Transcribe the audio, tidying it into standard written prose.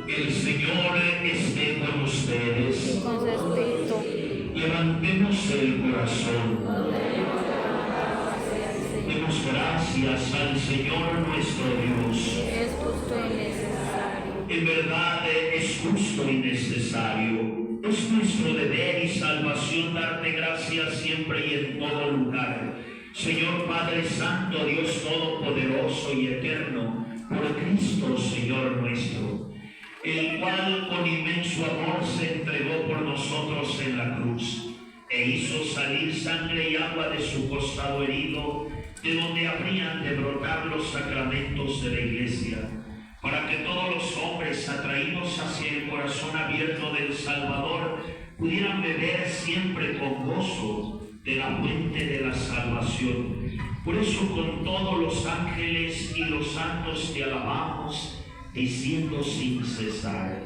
El Señor esté con ustedes. Y con su espíritu. Levantemos el corazón. Demos gracias al Señor nuestro Dios. Es justo y necesario. En verdad es justo y necesario. Es nuestro deber y salvación darte gracias siempre y en todo lugar. Señor Padre Santo, Dios Todopoderoso y Eterno, por Cristo, Señor nuestro, el cual con inmenso amor se entregó por nosotros en la cruz, e hizo salir sangre y agua de su costado herido, de donde habrían de brotar los sacramentos de la Iglesia, para que todos los hombres atraídos hacia el corazón abierto del Salvador pudieran beber siempre con gozo de la fuente de la salvación. Por eso con todos los ángeles y los santos te alabamos, diciendo sin cesar: